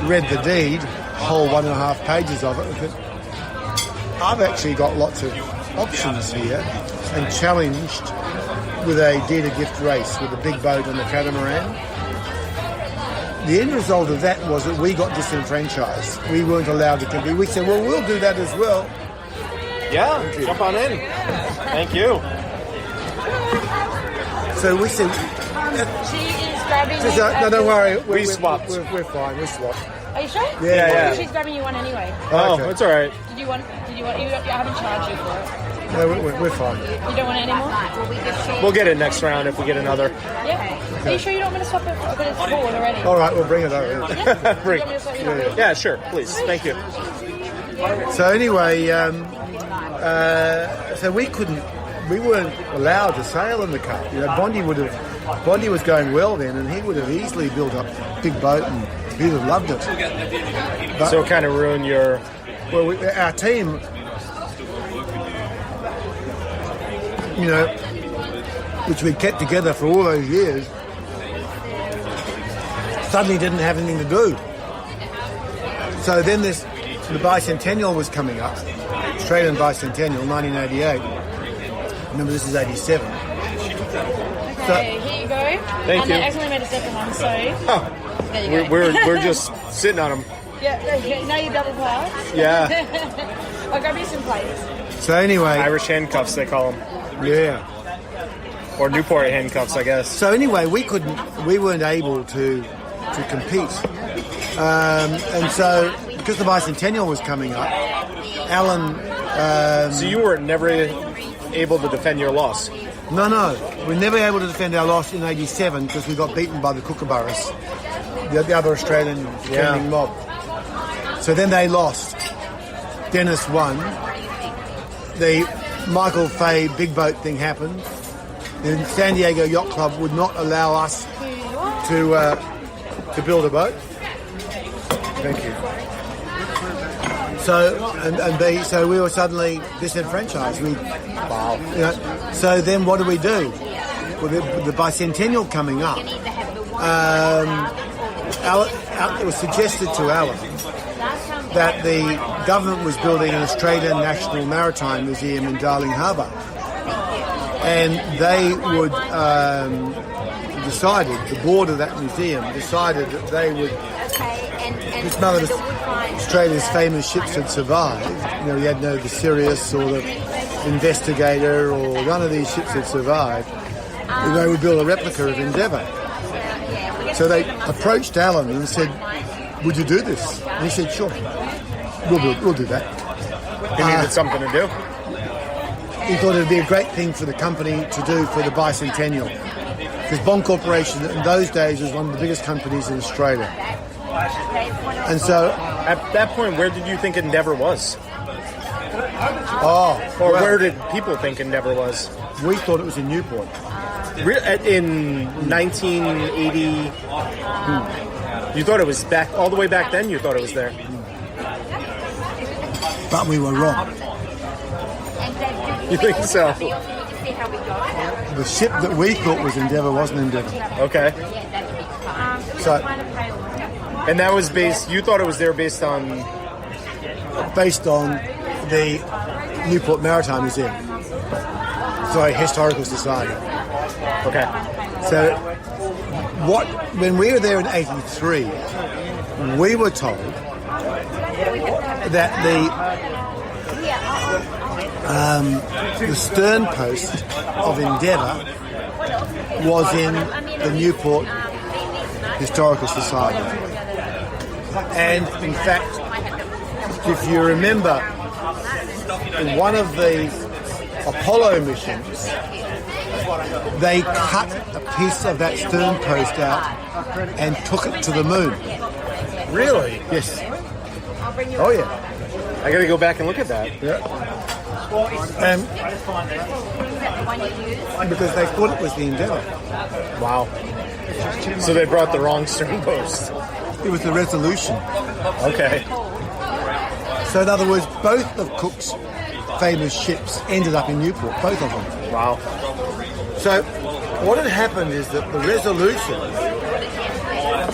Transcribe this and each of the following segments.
read the deed, whole 1.5 pages of it, but I've actually got lots of options here and challenged with a deed of gift race with a big boat and the catamaran. The end result of that was that we got disenfranchised. We weren't allowed to compete. We said, well, we'll do that as well. Yeah, jump on in. Thank you. So we said... She is grabbing you. No, don't worry. We swapped. We're fine. We swapped. Are you sure? Yeah. She's grabbing you one anyway. Oh, Okay. it's all right. Did you want? I haven't charged you for it. No, we're fine. You don't want it anymore? We'll get it next round if we get another. Yeah. Are you sure you don't want me to swap it? But it's full already. All right, we'll bring it over. Yeah. Bring- You want me to swap it over? Yeah, sure. Please. Thank you. So anyway, so we weren't allowed to sail in the cup. You know, Bondi was going well then, and he would have easily built up a big boat, and he'd have loved it. But, So it kind of ruined your... well, our team, you know, which we kept together for all those years, suddenly didn't have anything to do. So then the bicentennial was coming up, Australian bicentennial, 1988. Remember, this is 87. Okay, here you go. Thank you. And I accidentally made a second one, so Oh, there you go. we're just sitting on them. Yeah, now you double pass. Yeah. I'll grab you some plates. So anyway, Irish handcuffs, they call them. yeah. Or Newport handcuffs, I guess. So anyway, we weren't able to compete, and so because the bicentennial was coming up, Alan. So you were never able to defend your loss. No, we were never able to defend our loss in '87 because we got beaten by the Kookaburras, the other Australian defending mob. So then they lost. Dennis won. The Michael Fay big boat thing happened. The San Diego Yacht Club would not allow us to build a boat. Thank you. So so we were suddenly disenfranchised. So then what do we do? Well, the bicentennial coming up. It was suggested to Alan that the government was building an Australian National Maritime Museum in Darling Harbour, and they would the board of that museum decided that they would. Because none of Australia's famous ships had survived. You know, you had no the Sirius or the Investigator, or none of these ships had survived. They would build a replica of Endeavour. So they approached Alan and said, "Would you do this?" And he said, "Sure, we'll do that." He needed something to do. He thought it would be a great thing for the company to do for the bicentennial. Because Bond Corporation in those days was one of the biggest companies in Australia. And so... At that point, where did you think Endeavour was? Where did people think Endeavour was? We thought it was in Newport. In 1980... You thought it was all the way back then? You thought it was there? But we were wrong. You think so? The ship that we thought was Endeavour wasn't Endeavour. Okay. So, and that was based... You thought it was there based on the Newport Maritime Museum. Sorry, Historical Society. Okay. So, when we were there in 83, we were told that the stern post of Endeavour was in the Newport Historical Society. And in fact, if you remember, in one of the Apollo missions, they cut a piece of that stern post out and took it to the moon. Really? Yes. Oh yeah. I got to go back and look at that. Yeah. Because they thought it was the Endeavour. Wow. So they brought the wrong stern post. It was the Resolution. Okay. So in other words, both of Cook's famous ships ended up in Newport, both of them. Wow. So what had happened is that the Resolution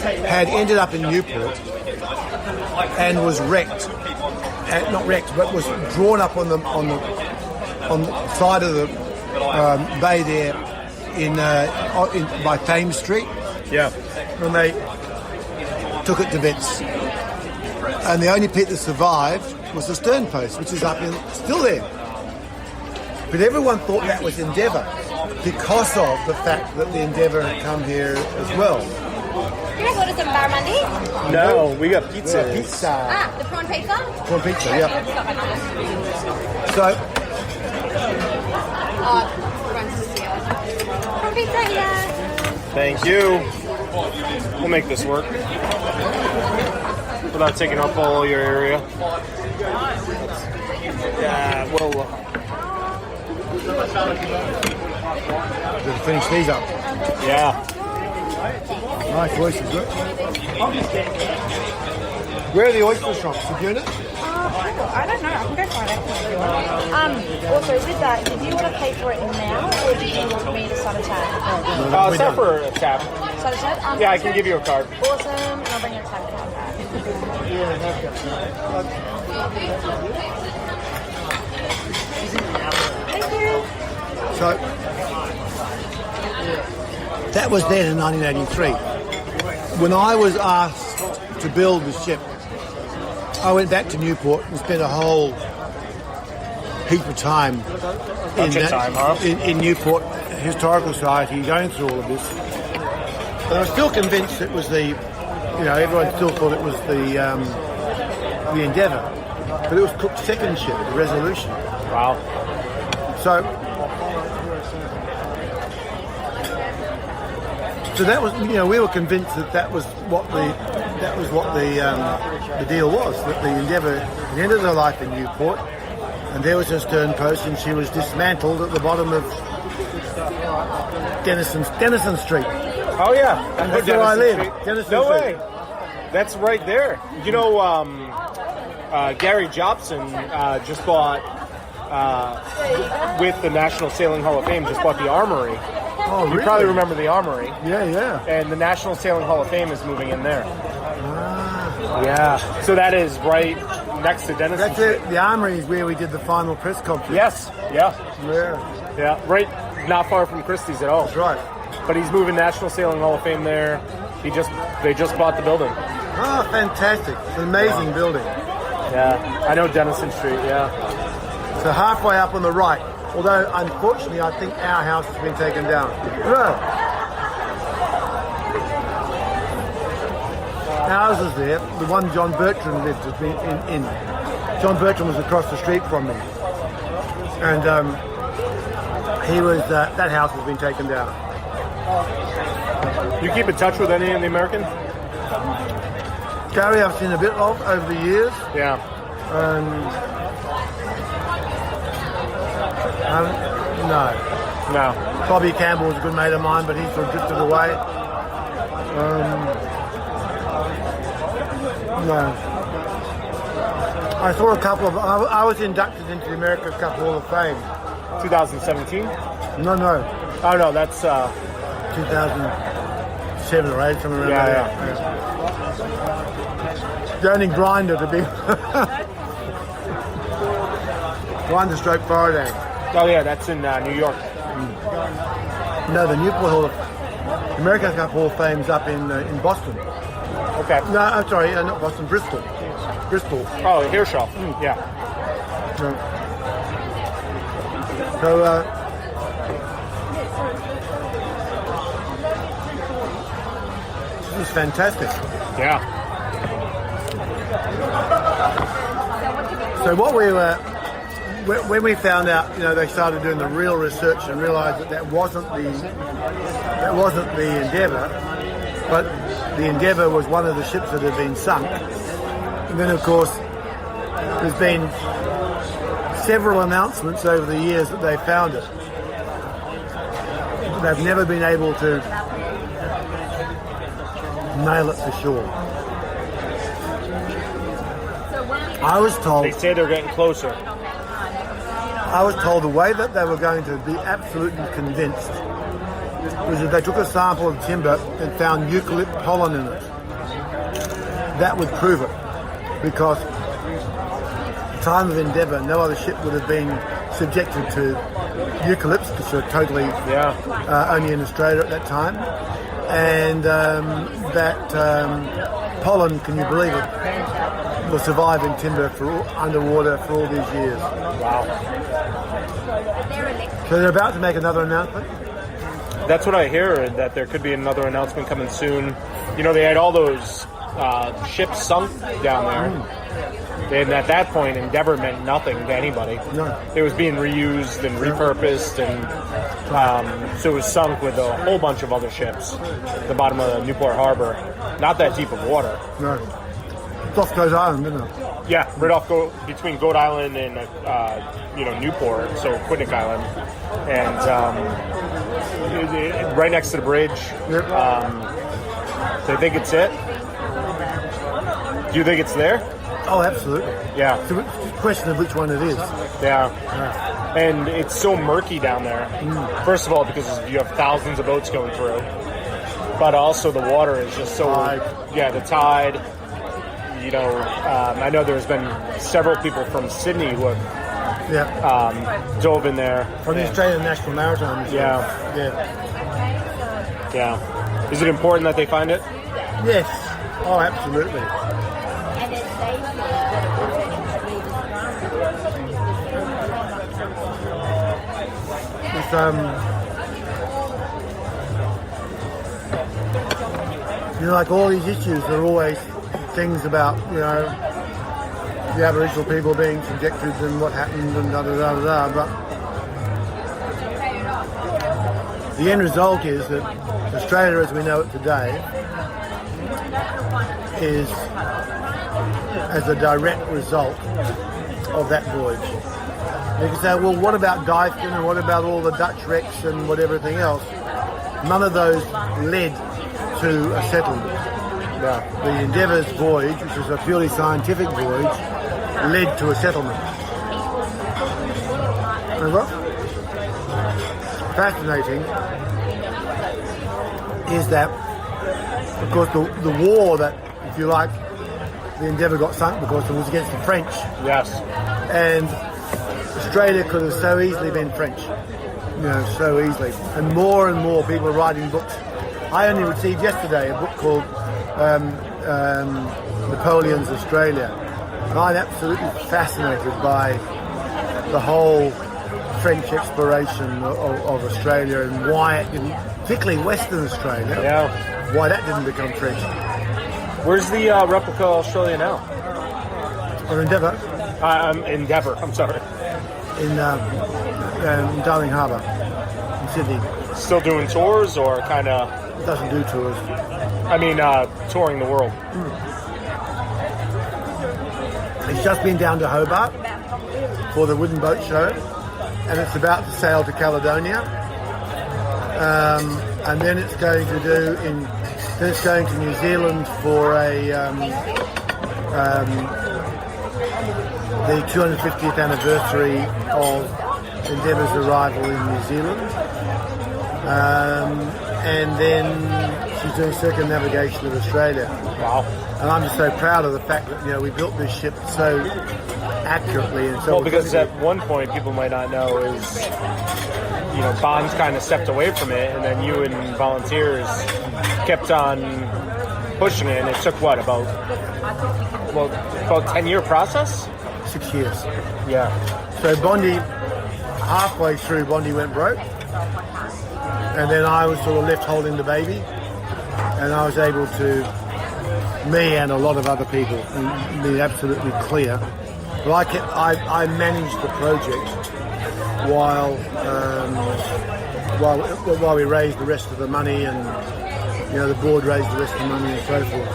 had ended up in Newport and was wrecked. Not wrecked, but was drawn up on the side of the bay there by Thames Street. Yeah. And they took it to vets. And the only pit that survived was the stern post, which is still there. But everyone thought that was Endeavour because of the fact that the Endeavour had come here as well. You guys ordered some barramundi? No, we got pizza. Pizza. The prawn pizza? Prawn pizza, yeah. So, Prawn pizza, yeah. Thank you. We'll make this work. Without taking up all your area. Yeah, well. we'll finish these up. Yeah. Nice oysters, look. Where are the oysters from? Sabuna? I don't know. I can go find it. Also, with that, did you want to pay for it now, or did you want me to start a tab? Start for a tab. Start a tab? Yeah, I can give you a card. Awesome, and I'll bring your tab card back. Thank you. So, that was then in 1983. When I was asked to build the ship, I went back to Newport and spent a whole heap of time in Newport Historical Society going through all of this. But I was still convinced it was everyone still thought it was the Endeavour. But it was Cook's second ship, the Resolution. Wow. So that was, we were convinced that was what the deal was. That the Endeavour ended her life in Newport, and there was her stern post, and she was dismantled at the bottom of Denison Street. Oh yeah, And that's where I live. Denison No Street. way. That's right there. You know, Gary Jobson just bought with the National Sailing Hall of Fame. Just bought the Armory. Oh, really? You probably remember the Armory. Yeah. And the National Sailing Hall of Fame is moving in there. Ah. Yeah. So that is right next to Denison. That's it. The Armory is where we did the final press conference. Yes. Yeah. Yeah. Right. Not far from Christie's at all. That's right. But he's moving National Sailing Hall of Fame there. They just bought the building. Oh, fantastic. It's an amazing building. Yeah. I know Denison Street. Yeah. So halfway up on the right. Although, unfortunately, I think our house has been taken down. No. Ours is there. The one John Bertrand lived has been in. John Bertrand was across the street from me. And he was, that house has been taken down. You keep in touch with any of the Americans? Gary I've seen a bit of over the years. Yeah. No. Bobby Campbell was a good mate of mine, but he sort of drifted away. No. I saw a couple of... I was inducted into the America Cup Hall of Fame. 2017? No. Oh, no, that's... 2007 or 8, something around there. Yeah. The only grinder to be... Grinder stroke Faraday. Oh, yeah, that's in New York. No, the Newport Hall of... America Cup Hall of Fame's up in Boston. Okay. No, I'm sorry, not Boston, Bristol. Bristol. Oh, Hearshaw. Yeah. No. So, this is fantastic. Yeah. So what we were, when we found out, they started doing the real research and realised that wasn't the Endeavour, but the Endeavour was one of the ships that had been sunk. And then, of course, there's been several announcements over the years that they found it. They've never been able to nail it for sure. I was told... They say they're getting closer. I was told the way that they were going to be absolutely convinced was that they took a sample of timber and found eucalypt pollen in it. that would prove it, because at the time of Endeavour, no other ship would have been subjected to eucalypts, which are totally only in Australia at that time, and that pollen, can you believe it, will survive in timber underwater for all these years. Wow. So they're about to make another announcement? That's what I hear, that there could be another announcement coming soon. You know, they had all those ships sunk down there. And at that point, Endeavour meant nothing to anybody. No. It was being reused and repurposed, and so it was sunk with a whole bunch of other ships at the bottom of Newport Harbor. Not that deep of water. No. It's off Goat Island, isn't it? Yeah, right off between Goat Island and Newport, so Quinnick Island, and right next to the bridge. Yep. They think it's it. Do you think it's there? Oh, absolutely. Yeah. It's a question of which one it is. Yeah. And it's so murky down there. First of all, because you have thousands of boats going through, but also the water is just so. The tide. You know, I know there's been several people from Sydney who have dove in there. From the Australian National Maritime Museum. Yeah. Is it important that they find it? Yes. Oh, absolutely. It's, like all these issues, there are always things about, the Aboriginal people being subjected and what happened and but the end result is that Australia as we know it today is as a direct result of that voyage. You can say, well, what about Dyson and what about all the Dutch wrecks and everything else? None of those led to a settlement. The Endeavour's voyage, which was a purely scientific voyage, led to a settlement. And what's fascinating is that, of course, the war that, if you like, the Endeavour got sunk because it was against the French. Yes. And Australia could have so easily been French. So easily. And more people are writing books. I only received yesterday a book called Napoleon's Australia. And I'm absolutely fascinated by the whole French exploration of Australia and why it didn't, particularly Western Australia, why that didn't become French. Where's the replica Australia now? Or Endeavour? Endeavour, I'm sorry. In Darling Harbour, in Sydney. Still doing tours, or kind of? It doesn't do tours. I mean, touring the world. It's just been down to Hobart for the wooden boat show, and it's about to sail to Caledonia, and then it's going to New Zealand for the 250th anniversary of Endeavour's arrival in New Zealand, and then she's doing circumnavigation of Australia. Wow. And I'm just so proud of the fact that we built this ship so accurately and so. Well, because at one point people might not know is Bonds kind of stepped away from it, and then you and volunteers kept on pushing it, and it took about 10-year process. 6 years. Yeah. So halfway through, Bondi went broke, and then I was sort of left holding the baby, and I was able to, me and a lot of other people, and be absolutely clear. But I managed the project while we raised the rest of the money, and the board raised the rest of the money and so forth.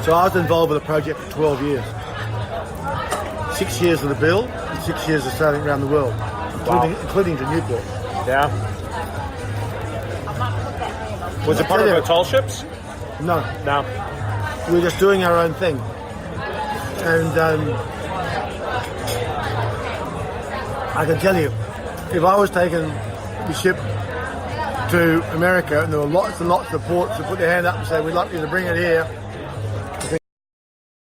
So I was involved with the project for 12 years. 6 years of the bill, and 6 years of sailing around the world, including to Newport. Yeah. Was it part of the tall ships? No. No. We were just doing our own thing. And I can tell you, if I was taking the ship to America and there were lots and lots of ports that put their hand up and say, we'd like you to bring it here,